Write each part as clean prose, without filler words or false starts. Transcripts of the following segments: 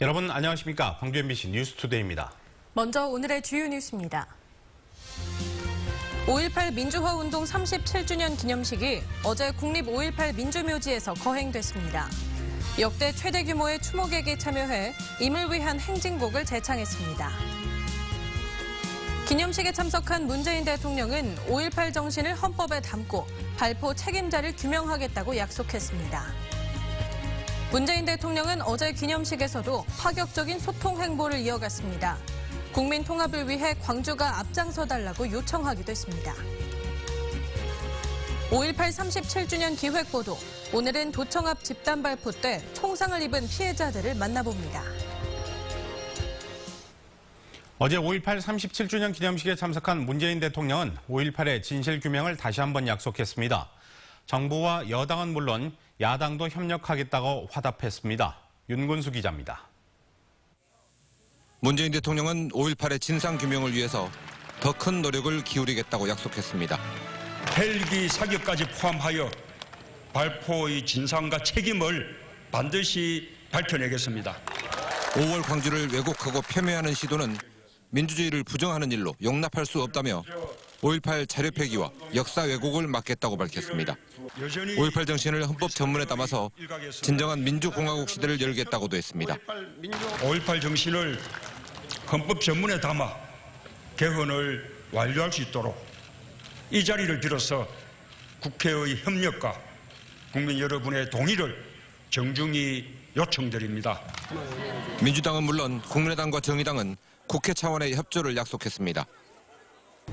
여러분 안녕하십니까? 광주 MBC 뉴스투데이입니다. 먼저 오늘의 주요 뉴스입니다. 5.18 민주화운동 37주년 기념식이 어제 국립 5.18 민주묘지에서 거행됐습니다. 역대 최대 규모의 추모객이 참여해 임을 위한 행진곡을 제창했습니다. 기념식에 참석한 문재인 대통령은 5.18 정신을 헌법에 담고 발포 책임자를 규명하겠다고 약속했습니다. 문재인 대통령은 어제 기념식에서도 파격적인 소통 행보를 이어갔습니다. 국민 통합을 위해 광주가 앞장서달라고 요청하기도 했습니다. 5.18 37주년 기획보도, 오늘은 도청 앞 집단 발포 때 총상을 입은 피해자들을 만나봅니다. 어제 5.18 37주년 기념식에 참석한 문재인 대통령은 5.18의 진실규명을 다시 한번 약속했습니다. 정부와 여당은 물론 야당도 협력하겠다고 화답했습니다. 윤근수 기자입니다. 문재인 대통령은 5.18의 진상규명을 위해서 더 큰 노력을 기울이겠다고 약속했습니다. 헬기 사격까지 포함하여 발포의 진상과 책임을 반드시 밝혀내겠습니다. 5월 광주를 왜곡하고 폄훼하는 시도는 민주주의를 부정하는 일로 용납할 수 없다며 5.18 자료 폐기와 역사 왜곡을 막겠다고 밝혔습니다. 5.18 정신을 헌법 전문에 담아서 진정한 민주공화국 시대를 열겠다고도 했습니다. 5.18 정신을 헌법 전문에 담아 개헌을 완료할 수 있도록 이 자리를 빌어서 국회의 협력과 국민 여러분의 동의를 정중히 요청드립니다. 민주당은 물론 국민의당과 정의당은 국회 차원의 협조를 약속했습니다.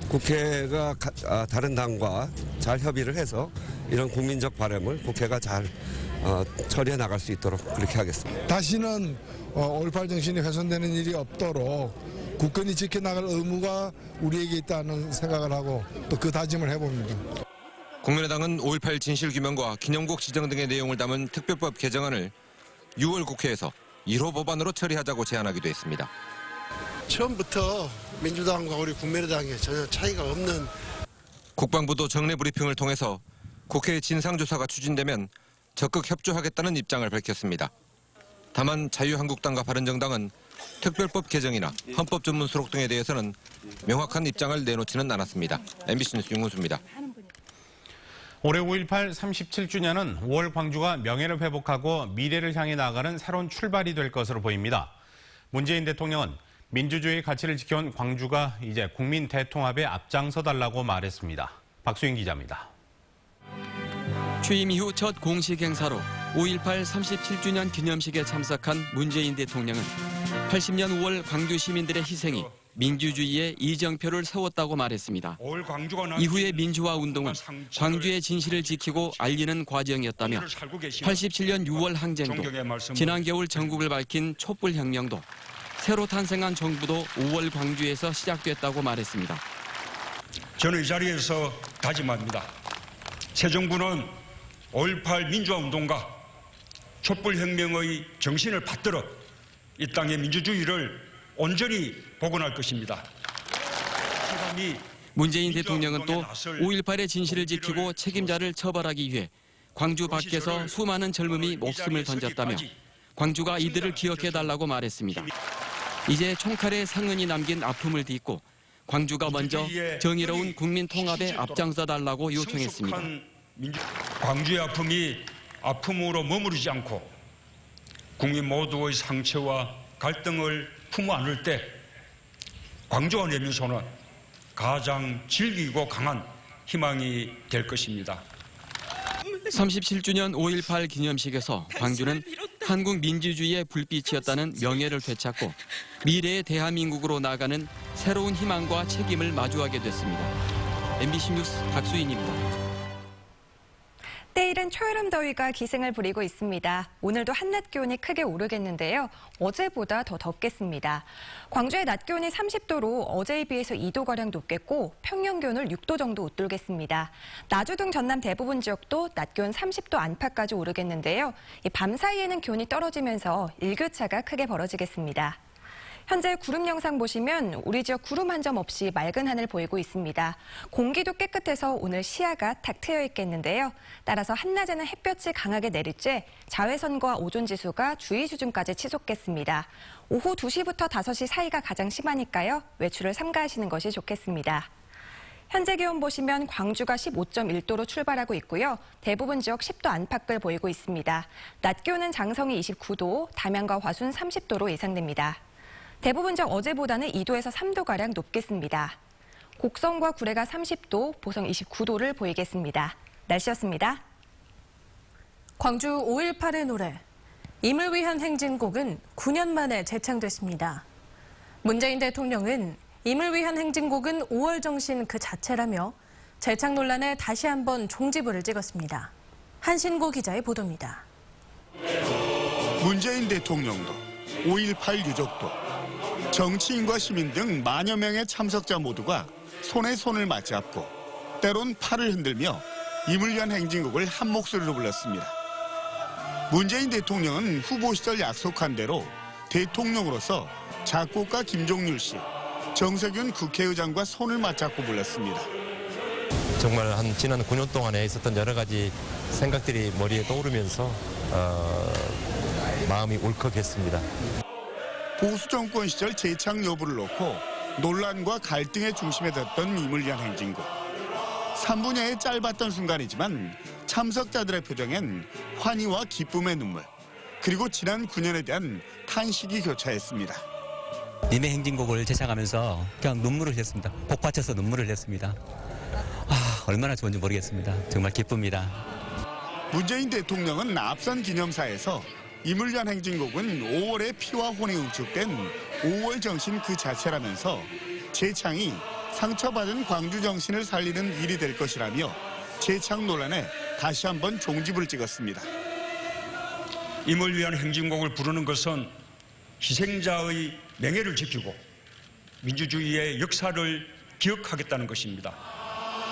국회가 다른 당과 잘 협의를 해서 이런 국민적 바람을 국회가 잘 처리해 나갈 수 있도록 그렇게 하겠습니다. 다시는 5.18 정신이 훼손되는 일이 없도록 국권이 지켜나갈 의무가 우리에게 있다는 생각을 하고 또 그 다짐을 해봅니다. 국민의당은 5.18 진실규명과 기념곡 지정 등의 내용을 담은 특별법 개정안을 6월 국회에서 1호 법안으로 처리하자고 제안하기도 했습니다. 처음부터 민주당과 우리 국민의당에 전혀 차이가 없는. 국방부도 정례 브리핑을 통해서 국회 진상조사가 추진되면 적극 협조하겠다는 입장을 밝혔습니다. 다만 자유한국당과 바른정당은 특별법 개정이나 헌법 전문 수록 등에 대해서는 명확한 입장을 내놓지는 않았습니다. MBC 뉴스 윤근수입니다. 올해 5.18 37주년은 5월 광주가 명예를 회복하고 미래를 향해 나아가는 새로운 출발이 될 것으로 보입니다. 문재인 대통령은 민주주의 가치를 지켜온 광주가 이제 국민 대통합에 앞장서달라고 말했습니다. 박수인 기자입니다. 취임 이후 첫 공식 행사로 5.18 37주년 기념식에 참석한 문재인 대통령은 80년 5월 광주 시민들의 희생이 민주주의의 이정표를 세웠다고 말했습니다. 이후의 민주화 운동은 광주의 진실을 지키고 알리는 과정이었다며 87년 6월 항쟁도, 지난 겨울 전국을 밝힌 촛불혁명도, 새로 탄생한 정부도 5월 광주에서 시작됐다고 말했습니다. 저는 이 자리에서 다짐합니다. 새 정부는 5.18 민주화운동과 촛불혁명의 정신을 받들어 이 땅의 민주주의를 온전히 복원할 것입니다. 문재인 대통령은 또 5.18의 진실을 지키고 책임자를 처벌하기 위해 광주 밖에서 수많은 젊음이 목숨을 던졌다며 광주가 이들을 기억해달라고 말했습니다. 이제 총칼에 상흔이 남긴 아픔을 딛고 광주가 먼저 정의로운 국민 통합에 앞장서달라고 요청했습니다. 광주의 아픔이 아픔으로 머무르지 않고 국민 모두의 상처와 갈등을 품어 안을 때 광주와 내민소는 가장 질기고 강한 희망이 될 것입니다. 37주년 5.18 기념식에서 광주는 한국 민주주의의 불빛이었다는 명예를 되찾고 미래의 대한민국으로 나아가는 새로운 희망과 책임을 마주하게 됐습니다. MBC 뉴스 박수인입니다. 때이른 초여름 더위가 기승을 부리고 있습니다. 오늘도 한낮 기온이 크게 오르겠는데요. 어제보다 더 덥겠습니다. 광주의 낮 기온이 30도로 어제에 비해서 2도가량 높겠고 평년 기온을 6도 정도 웃돌겠습니다. 나주 등 전남 대부분 지역도 낮 기온 30도 안팎까지 오르겠는데요. 밤 사이에는 기온이 떨어지면서 일교차가 크게 벌어지겠습니다. 현재 구름 영상 보시면 우리 지역 구름 한 점 없이 맑은 하늘 보이고 있습니다. 공기도 깨끗해서 오늘 시야가 탁 트여 있겠는데요. 따라서 한낮에는 햇볕이 강하게 내리쬐 자외선과 오존 지수가 주의 수준까지 치솟겠습니다. 오후 2시부터 5시 사이가 가장 심하니까요. 외출을 삼가하시는 것이 좋겠습니다. 현재 기온 보시면 광주가 15.1도로 출발하고 있고요. 대부분 지역 10도 안팎을 보이고 있습니다. 낮 기온은 장성이 29도, 담양과 화순 30도로 예상됩니다. 대부분 지역 어제보다는 2도에서 3도가량 높겠습니다. 곡성과 구례가 30도, 보성 29도를 보이겠습니다. 날씨였습니다. 광주 5.18의 노래, 임을 위한 행진곡은 9년 만에 재창됐습니다. 문재인 대통령은 임을 위한 행진곡은 5월 정신 그 자체라며 재창 논란에 다시 한번 종지부를 찍었습니다. 한신고 기자의 보도입니다. 문재인 대통령도 5.18 유족도 정치인과 시민 등 만여 명의 참석자 모두가 손에 손을 맞잡고 때론 팔을 흔들며 임을 위한 행진곡을 한 목소리로 불렀습니다. 문재인 대통령은 후보 시절 약속한 대로 대통령으로서 작곡가 김종률 씨, 정세균 국회의장과 손을 맞잡고 불렀습니다. 정말 지난 9년 동안에 있었던 여러 가지 생각들이 머리에 떠오르면서 마음이 울컥했습니다. 보수 정권 시절 재창 여부를 놓고 논란과 갈등의 중심에 뒀던 임을 위한 행진곡. 3분야에 짧았던 순간이지만 참석자들의 표정엔 환희와 기쁨의 눈물, 그리고 지난 9년에 대한 탄식이 교차했습니다. 임의 행진곡을 제창하면서 그냥 눈물을 흘렸습니다. 복받쳐서 눈물을 흘렸습니다. 얼마나 좋은지 모르겠습니다. 정말 기쁩니다. 문재인 대통령은 앞선 기념사에서 임을 위한 행진곡은 5월의 피와 혼이 응축된 5월 정신 그 자체라면서 재창이 상처받은 광주 정신을 살리는 일이 될 것이라며 재창 논란에 다시 한번 종지부를 찍었습니다. 임을 위한 행진곡을 부르는 것은 희생자의 명예를 지키고 민주주의의 역사를 기억하겠다는 것입니다.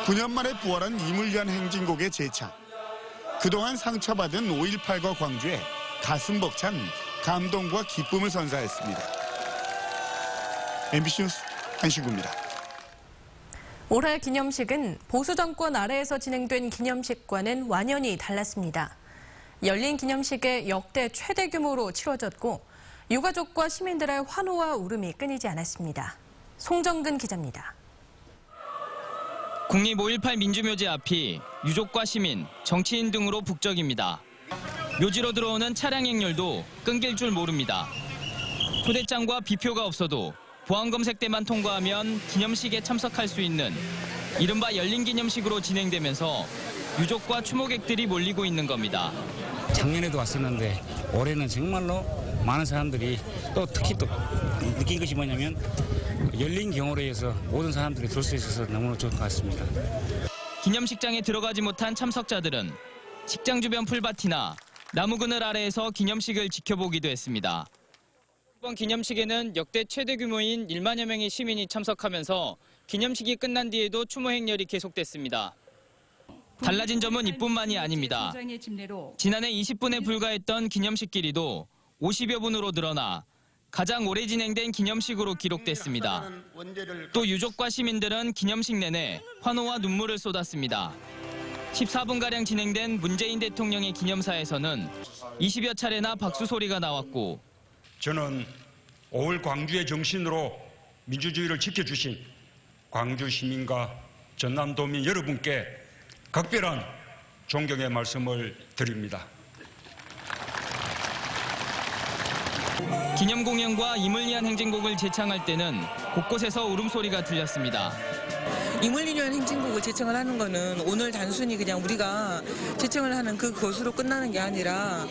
9년 만에 부활한 임을 위한 행진곡의 재창. 그동안 상처받은 5.18과 광주에 가슴 벅찬 감동과 기쁨을 선사했습니다. MBC 뉴스 한신구입니다. 올해 기념식은 보수 정권 아래에서 진행된 기념식과는 완연히 달랐습니다. 열린 기념식에 역대 최대 규모로 치러졌고 유가족과 시민들의 환호와 울음이 끊이지 않았습니다. 송정근 기자입니다. 국립 5.18 민주묘지 앞이 유족과 시민, 정치인 등으로 북적입니다. 묘지로 들어오는 차량 행렬도 끊길 줄 모릅니다. 초대장과 비표가 없어도 보안검색 때만 통과하면 기념식에 참석할 수 있는 이른바 열린 기념식으로 진행되면서 유족과 추모객들이 몰리고 있는 겁니다. 작년에도 왔었는데 올해는 정말로 많은 사람들이 또 특히 또 느낀 것이 뭐냐면 열린 경호로 해서 모든 사람들이 들 수 있어서 너무나 좋은 것 같습니다. 기념식장에 들어가지 못한 참석자들은 식장 주변 풀밭이나 나무 그늘 아래에서 기념식을 지켜보기도 했습니다. 이번 기념식에는 역대 최대 규모인 1만여 명의 시민이 참석하면서 기념식이 끝난 뒤에도 추모 행렬이 계속됐습니다. 달라진 점은 이뿐만이 아닙니다. 지난해 20분에 불과했던 기념식 길이도 50여 분으로 늘어나 가장 오래 진행된 기념식으로 기록됐습니다. 또 유족과 시민들은 기념식 내내 환호와 눈물을 쏟았습니다. 14분가량 진행된 문재인 대통령의 기념사에서는 20여 차례나 박수 소리가 나왔고 저는 5월 광주의 정신으로 민주주의를 지켜주신 광주 시민과 전남도민 여러분께 각별한 존경의 말씀을 드립니다. 기념 공연과 임을 위한 행진곡을 제창할 때는 곳곳에서 울음소리가 들렸습니다. 임을 위한 행진곡을 제청을 하는 거는 오늘 단순히 그냥 우리가 제청을 하는 그것으로 끝나는 게 아니라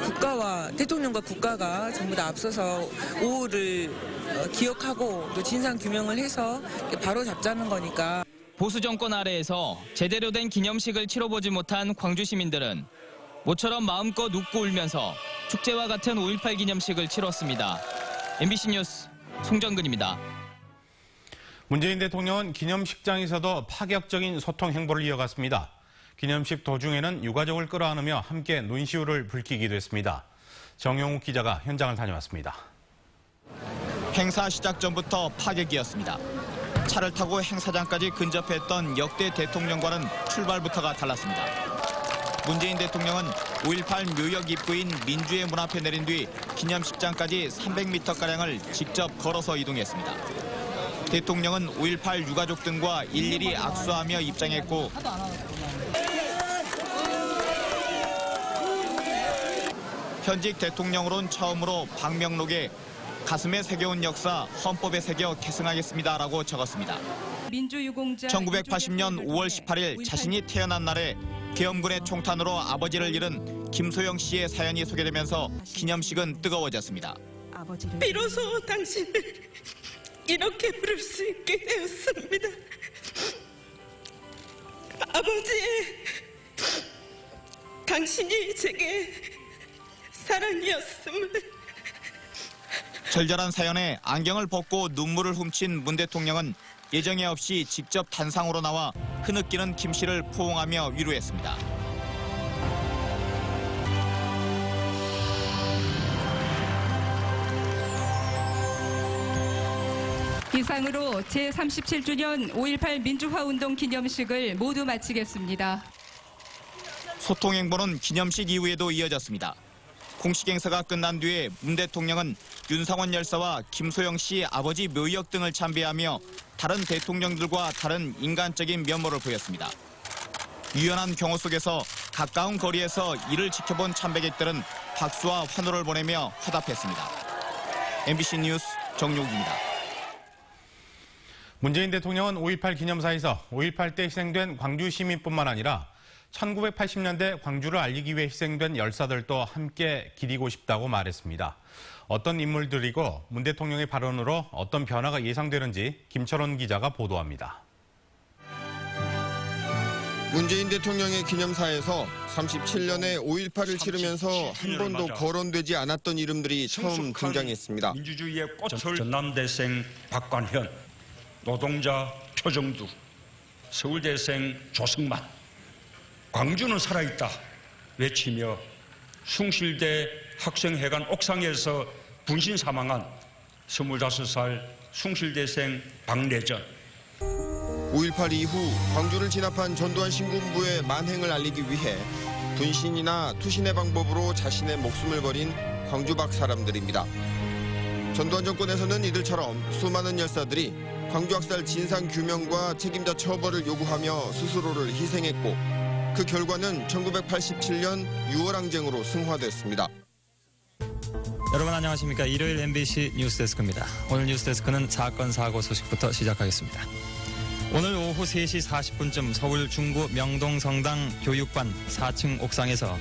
국가와 대통령과 국가가 전부 다 앞서서 5월을 기억하고 또 진상 규명을 해서 바로 잡자는 거니까. 보수 정권 아래에서 제대로 된 기념식을 치러보지 못한 광주 시민들은 모처럼 마음껏 웃고 울면서 축제와 같은 5.18 기념식을 치렀습니다. MBC 뉴스 송정근입니다. 문재인 대통령은 기념식장에서도 파격적인 소통 행보를 이어갔습니다. 기념식 도중에는 유가족을 끌어안으며 함께 눈시울을 붉히기도 했습니다. 정용욱 기자가 현장을 다녀왔습니다. 행사 시작 전부터 파격이었습니다. 차를 타고 행사장까지 근접했던 역대 대통령과는 출발부터가 달랐습니다. 문재인 대통령은 5.18 묘역 입구인 민주의 문 앞에 내린 뒤 기념식장까지 300m가량을 직접 걸어서 이동했습니다. 대통령은 5.18 유가족 등과 일일이 악수하며 입장했고 현직 대통령으로는 처음으로 방명록에 가슴에 새겨온 역사 헌법에 새겨 계승하겠습니다라고 적었습니다. 1980년 5월 18일 자신이 태어난 날에 계엄군의 총탄으로 아버지를 잃은 김소영 씨의 사연이 소개되면서 기념식은 뜨거워졌습니다. 비로소 당신을 이렇게 부를 수 있게 되었습니다. 아버지, 당신이 제게 사랑이었습니다. 절절한 사연에 안경을 벗고 눈물을 훔친 문 대통령은 예정에 없이 직접 단상으로 나와 흐느끼는 김 씨를 포옹하며 위로했습니다. 이상으로 제37주년 5.18 민주화운동 기념식을 모두 마치겠습니다. 소통 행보는 기념식 이후에도 이어졌습니다. 공식 행사가 끝난 뒤에 문 대통령은 윤상원 열사와 김소영 씨 아버지 묘역 등을 참배하며 다른 대통령들과 다른 인간적인 면모를 보였습니다. 유연한 경호 속에서 가까운 거리에서 이를 지켜본 참배객들은 박수와 환호를 보내며 화답했습니다. MBC 뉴스 정용기입니다. 문재인 대통령은 5.18 기념사에서 5.18 때 희생된 광주 시민뿐만 아니라 1980년대 광주를 알리기 위해 희생된 열사들도 함께 기리고 싶다고 말했습니다. 어떤 인물들이고 문 대통령의 발언으로 어떤 변화가 예상되는지 김철원 기자가 보도합니다. 문재인 대통령의 기념사에서 37년의 5.18을 치르면서 한 번도 거론되지 않았던 이름들이 처음 등장했습니다. 민주주의의 꽃을 전남대생 박관현, 노동자 표정두, 서울대생 조승만, 광주는 살아있다 외치며 숭실대 학생회관 옥상에서 분신 사망한 25살 숭실대생 박래전. 5.18 이후 광주를 진압한 전두환 신군부의 만행을 알리기 위해 분신이나 투신의 방법으로 자신의 목숨을 버린 광주박 사람들입니다. 전두환 정권에서는 이들처럼 수많은 열사들이 광주 학살 진상 규명과 책임자 처벌을 요구하며 스스로를 희생했고 그 결과는 1987년 6월 항쟁으로 승화됐습니다. 여러분 안녕하십니까. 일요일 MBC 뉴스데스크입니다. 오늘 뉴스데스크는 사건 사고 소식부터 시작하겠습니다. 오늘 오후 3시 40분쯤 서울 중구 명동성당 교육관 4층 옥상에서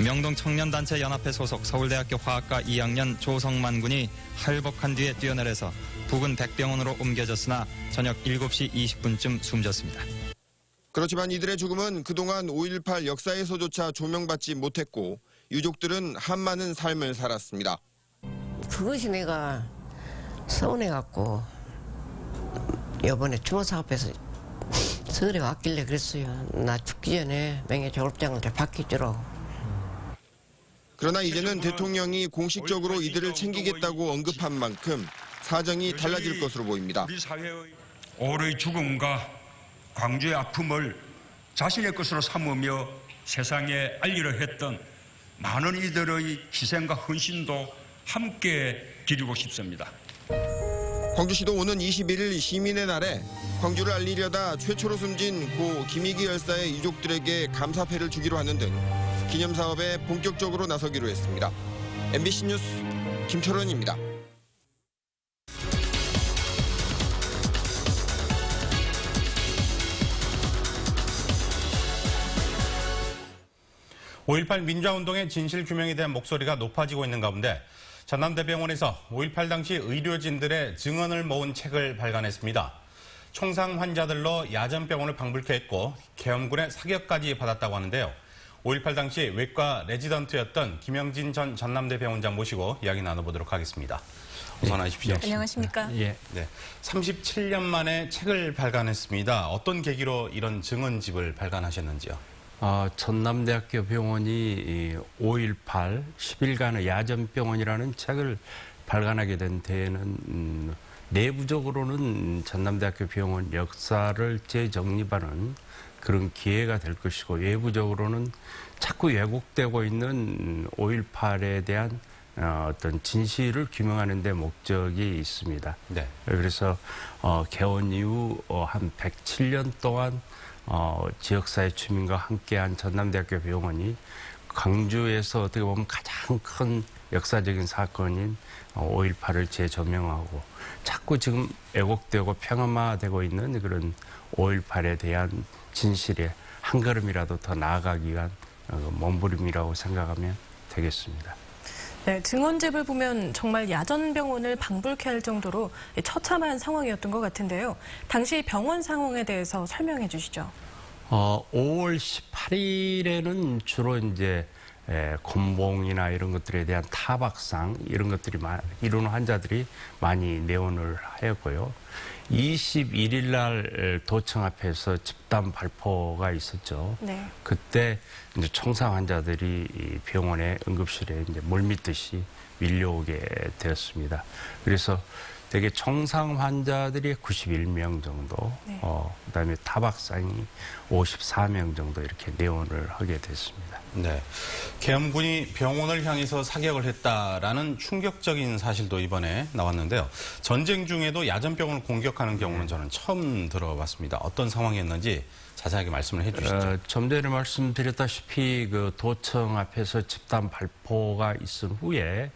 명동 청년단체 연합회 소속 서울대학교 화학과 2학년 조성만 군이 할복한 뒤에 뛰어내려서 부근 백병원으로 옮겨졌으나 저녁 7시 20분쯤 숨졌습니다. 그렇지만 이들의 죽음은 그동안 5.18 역사에서조차 조명받지 못했고 유족들은 한많은 삶을 살았습니다. 그것이 내가 서운해갖고 이번에 추모사 앞에서 서울에 왔길래 그랬어요. 나 죽기 전에 명예 졸업장을 받기주라고. 그러나 이제는 대통령이 공식적으로 이들을 챙기겠다고 언급한 만큼 사정이 달라질 것으로 보입니다. 우리 사회의 올해의 죽음과 광주의 아픔을 자신의 것으로 삼으며 세상에 알리려 했던 많은 이들의 희생과 헌신도 함께 기리고 싶습니다. 광주시도 오는 21일 시민의 날에 광주를 알리려다 최초로 숨진 고 김희기 열사의 유족들에게 감사패를 주기로 하는 등 기념사업에 본격적으로 나서기로 했습니다. MBC 뉴스 김철원입니다. (5.18) 민주화운동의 진실 규명에 대한 목소리가 높아지고 있는 가운데 전남대병원에서 5.18 당시 의료진들의 증언을 모은 책을 발간했습니다. 총상 환자들로 야전병원을 방불케 했고 계엄군의 사격까지 받았다고 하는데요. 5.18 당시 외과 레지던트였던 김영진 전 전남대병원장 모시고 이야기 나눠보도록 하겠습니다. 어서 나오십시오. 네, 안녕하십니까? 네, 37년 만에 책을 발간했습니다. 어떤 계기로 이런 증언집을 발간하셨는지요? 전남대학교 병원이 5.18 10일간의 야전병원이라는 책을 발간하게 된 데에는 내부적으로는 전남대학교 병원 역사를 재정립하는 그런 기회가 될 것이고, 외부적으로는 자꾸 왜곡되고 있는 5.18에 대한 어떤 진실을 규명하는 데 목적이 있습니다. 네. 그래서 개원 이후 한 107년 동안 지역사회 주민과 함께한 전남대학교 병원이 광주에서 어떻게 보면 가장 큰 역사적인 사건인 5.18을 재조명하고, 자꾸 지금 왜곡되고 평화화되고 있는 그런 5.18에 대한 진실에 한 걸음이라도 더 나아가기 위한 몸부림이라고 생각하면 되겠습니다. 네, 증언집을 보면 정말 야전병원을 방불케 할 정도로 처참한 상황이었던 것 같은데요. 당시 병원 상황에 대해서 설명해 주시죠. 5월 18일에는 주로 이제 곤봉이나 이런 것들에 대한 타박상 이런 것들이 이런 환자들이 많이 내원을 하였고요. 21일 날 도청 앞에서 집단 발포가 있었죠. 네. 그때 이제 총상 환자들이 병원의 응급실에 이제 물밀듯이 밀려오게 되었습니다. 그래서 되게 총상 환자들이 91명 정도, 네. 그다음에 타박상이 54명 정도 이렇게 내원을 하게 됐습니다. 네. 계엄군이 병원을 향해서 사격을 했다라는 충격적인 사실도 이번에 나왔는데요. 전쟁 중에도 야전병원을 공격하는 경우는 저는 처음 들어봤습니다. 어떤 상황이었는지 자세하게 말씀을 해주시죠. 좀 전에 말씀드렸다시피 그 도청 앞에서 집단 발포가 있은 후에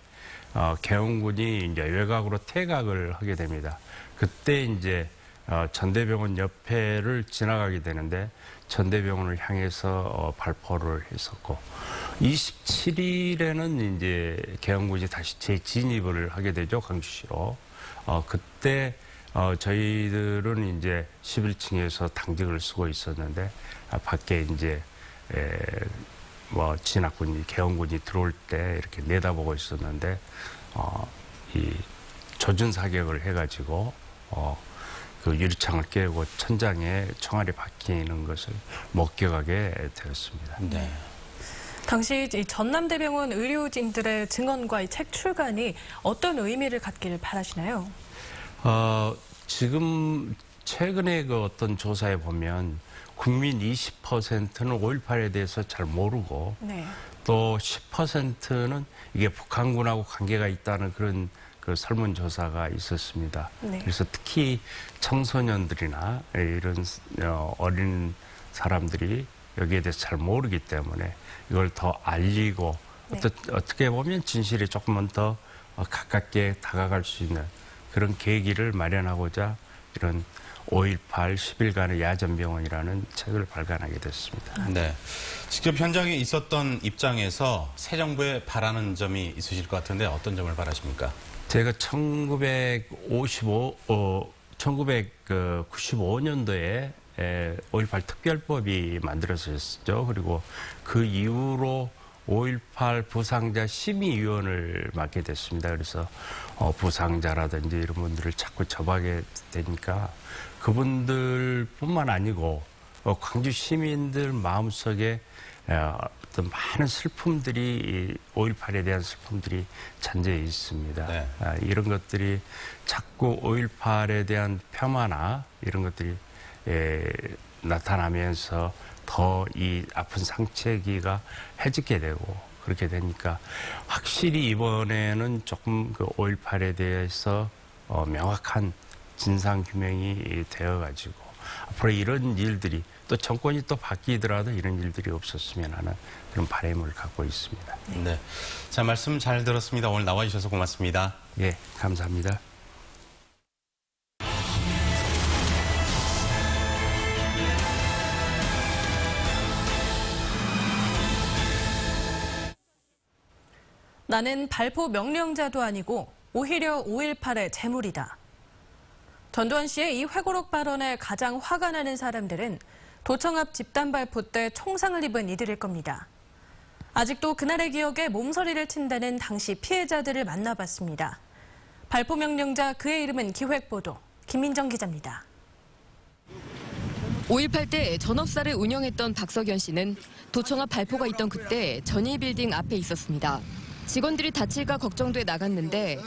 계엄군이 이제 외곽으로 퇴각을 하게 됩니다. 그때 이제 전대병원 옆에를 지나가게 되는데, 전대병원을 향해서 발포를 했었고, 27일에는 이제 계엄군이 다시 재진입을 하게 되죠, 광주시로. 그때 저희들은 이제 11층에서 당직을 쓰고 있었는데, 밖에 이제 진압군이, 계엄군이 들어올 때 이렇게 내다보고 있었는데, 이 조준 사격을 해가지고 그 유리창을 깨고 천장에 총알이 박히는 것을 목격하게 되었습니다. 네. 당시 이 전남대병원 의료진들의 증언과 이 책 출간이 어떤 의미를 갖기를 바라시나요? 지금 최근에 그 어떤 조사에 보면 국민 20%는 5.18에 대해서 잘 모르고, 네. 또 10%는 이게 북한군하고 관계가 있다는 그런 그 설문조사가 있었습니다. 네. 그래서 특히 청소년들이나 이런 어린 사람들이 여기에 대해서 잘 모르기 때문에 이걸 더 알리고, 네. 어떻게 보면 진실에 조금은 더 가깝게 다가갈 수 있는 그런 계기를 마련하고자 이런 5.18 10일간의 야전병원이라는 책을 발간하게 됐습니다. 네. 직접 현장에 있었던 입장에서 새 정부에 바라는 점이 있으실 것 같은데 어떤 점을 바라십니까? 제가 1995년도에 5.18 특별법이 만들어졌죠. 그리고 그 이후로 5.18 부상자 심의위원을 맡게 됐습니다. 그래서 부상자라든지 이런 분들을 자꾸 접하게 되니까 그분들뿐만 아니고 광주 시민들 마음속에 어떤 많은 슬픔들이, 5.18에 대한 슬픔들이 잔재해 있습니다. 네. 이런 것들이 자꾸 5.18에 대한 폄하나 이런 것들이 나타나면서 더 이 아픈 상처기가 해지게 되고, 그렇게 되니까 확실히 이번에는 조금 그 5.18에 대해서 명확한 진상규명이 되어가지고 앞으로 이런 일들이, 또 정권이 또 바뀌더라도 이런 일들이 없었으면 하는 그런 바람을 갖고 있습니다. 네. 자, 말씀 잘 들었습니다. 오늘 나와주셔서 고맙습니다. 예, 감사합니다. 나는 발포 명령자도 아니고 오히려 5.18의 재물이다. 전두환 씨의 이 회고록 발언에 가장 화가 나는 사람들은 도청 앞 집단 발포 때 총상을 입은 이들일 겁니다. 아직도 그날의 기억에 몸서리를 친다는 당시 피해자들을 만나봤습니다. 발포 명령자 그의 이름은 기획보도 김민정 기자입니다. 5.18 때 전업사를 운영했던 박석연 씨는 도청 앞 발포가 있던 그때 전희빌딩 앞에 있었습니다. 직원들이 다칠까 걱정돼 나갔는데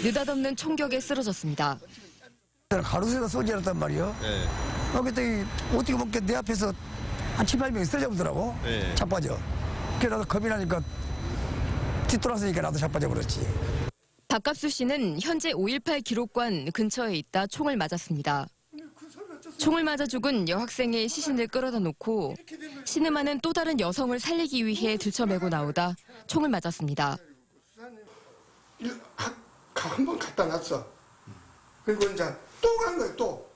느닷없는 총격에 쓰러졌습니다. 가로세가 쏘지 않았단 말이에요. 그랬더니 어떻게 보면 내 앞에서 한 7, 8명이 쓰러져보더라고. 자빠져. 그래서 나도 겁이 나니까 뒤돌아서니까 나도 자빠져 버렸지. 박갑수 씨는 현재 5.18 기록관 근처에 있다 총을 맞았습니다. 총을 맞아 죽은 여학생의 시신을 끌어다 놓고 신음하는 또 다른 여성을 살리기 위해 들쳐매고 나오다 총을 맞았습니다. 한 번 갖다 놨어. 그리고 이제 또 간 거예요. 또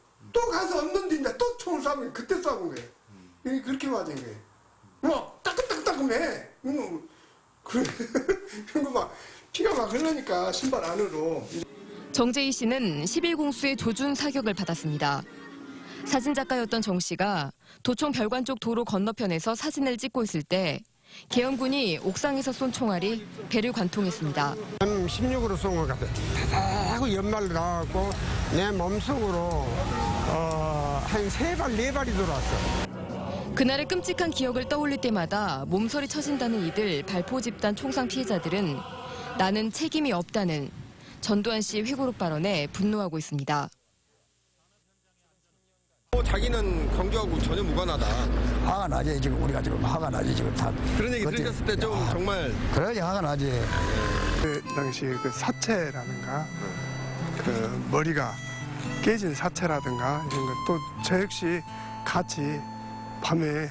가서 없는데 이제 또 총을 쏴면 그때 쏴본 거예요. 그렇게 맞은 거예요. 뭐 따끔따끔해. 그리고 막 피가 막 흘러니까 신발 안으로. 정재희 씨는 11공수의 조준 사격을 받았습니다. 사진작가였던 정 씨가 도청 별관 쪽 도로 건너편에서 사진을 찍고 있을 때 계엄군이 옥상에서 쏜 총알이 배를 관통했습니다. M16으로 쏜 것 같아요. 하고 연말로 나왔고 내 몸속으로 한 3발, 4발이 들어왔어. 그날의 끔찍한 기억을 떠올릴 때마다 몸서리 쳐진다는 이들 발포 집단 총상 피해자들은 나는 책임이 없다는 전두환 씨 회고록 발언에 분노하고 있습니다. 자기는 광주하고 전혀 무관하다. 화가 나지 지금 우리가 지금 화가 나지 지금 다. 그런 얘기 들으셨을 때 좀 정말. 그래야지 화가 나지. 그 당시 그 사체라든가 그 머리가 깨진 사체라든가 이런 것도 저 역시 같이 밤에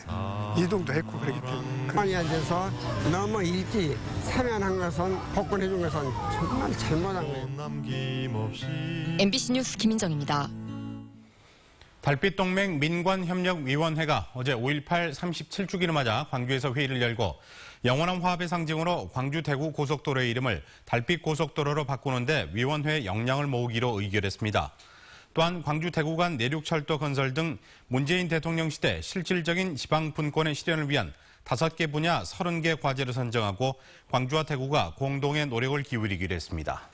이동도 했고 그렇기 때문에. 가만히 앉아서 너무 일찍 사면한 것은 복권해 준 것은 정말 잘못한 거예요. MBC 뉴스 김인정입니다. 달빛동맹 민관협력위원회가 어제 5.18 37주기를 맞아 광주에서 회의를 열고 영원한 화합의 상징으로 광주 대구 고속도로의 이름을 달빛고속도로로 바꾸는데 위원회의 역량을 모으기로 의결했습니다. 또한 광주 대구 간 내륙철도 건설 등 문재인 대통령 시대 실질적인 지방 분권의 실현을 위한 5개 분야 30개 과제를 선정하고 광주와 대구가 공동의 노력을 기울이기로 했습니다.